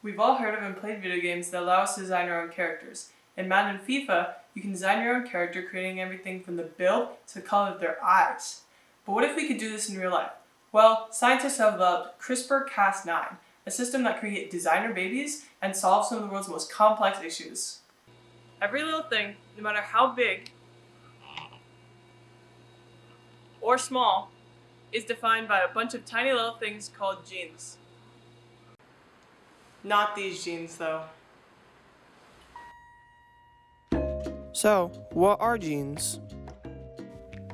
We've all heard of and played video games that allow us to design our own characters. In Madden and FIFA, you can design your own character, creating everything from the build to the color of their eyes. But what if we could do this in real life? Well, scientists have developed CRISPR-Cas9, a system that can create designer babies and solve some of the world's most complex issues. Every little thing, no matter how big or small, is defined by a bunch of tiny little things called genes. Not these genes, though. So, what are genes?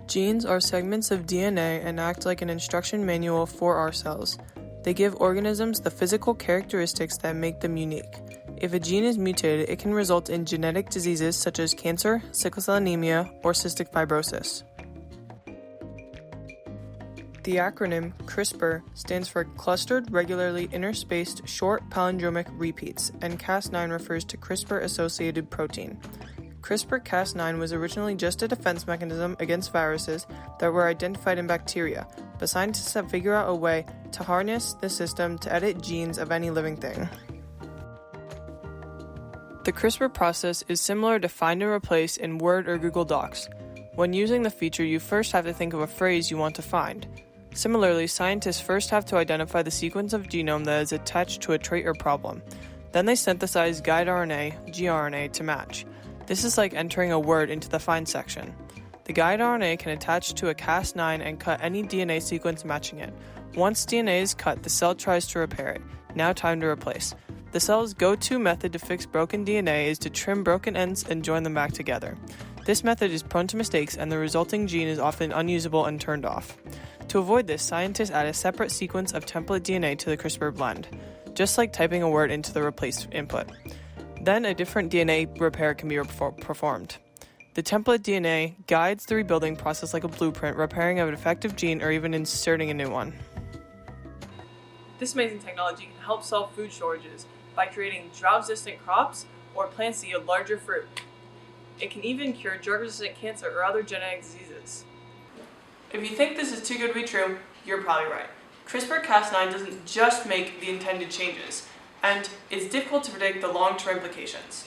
Genes are segments of DNA and act like an instruction manual for our cells. They give organisms the physical characteristics that make them unique. If a gene is mutated, it can result in genetic diseases such as cancer, sickle cell anemia, or cystic fibrosis. The acronym CRISPR stands for Clustered Regularly Interspaced Short Palindromic Repeats, and Cas9 refers to CRISPR-associated protein. CRISPR-Cas9 was originally just a defense mechanism against viruses that were identified in bacteria, but scientists have figured out a way to harness the system to edit genes of any living thing. The CRISPR process is similar to find and replace in Word or Google Docs. When using the feature, you first have to think of a phrase you want to find. Similarly, scientists first have to identify the sequence of genome that is attached to a trait or problem. Then they synthesize guide RNA, gRNA, to match. This is like entering a word into the find section. The guide RNA can attach to a Cas9 and cut any DNA sequence matching it. Once DNA is cut, the cell tries to repair it. Now time to replace. The cell's go-to method to fix broken DNA is to trim broken ends and join them back together. This method is prone to mistakes, and the resulting gene is often unusable and turned off. To avoid this, scientists add a separate sequence of template DNA to the CRISPR blend, just like typing a word into the replace input. Then a different DNA repair can be performed. The template DNA guides the rebuilding process like a blueprint, repairing a defective gene or even inserting a new one. This amazing technology can help solve food shortages by creating drought-resistant crops or plants that yield larger fruit. It can even cure drug-resistant cancer or other genetic diseases. If you think this is too good to be true, you're probably right. CRISPR-Cas9 doesn't just make the intended changes, and it's difficult to predict the long-term implications.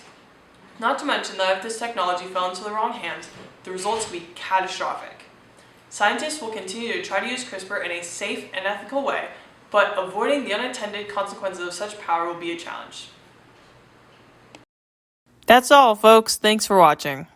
Not to mention that if this technology fell into the wrong hands, the results would be catastrophic. Scientists will continue to try to use CRISPR in a safe and ethical way, but avoiding the unintended consequences of such power will be a challenge. That's all, folks. Thanks for watching.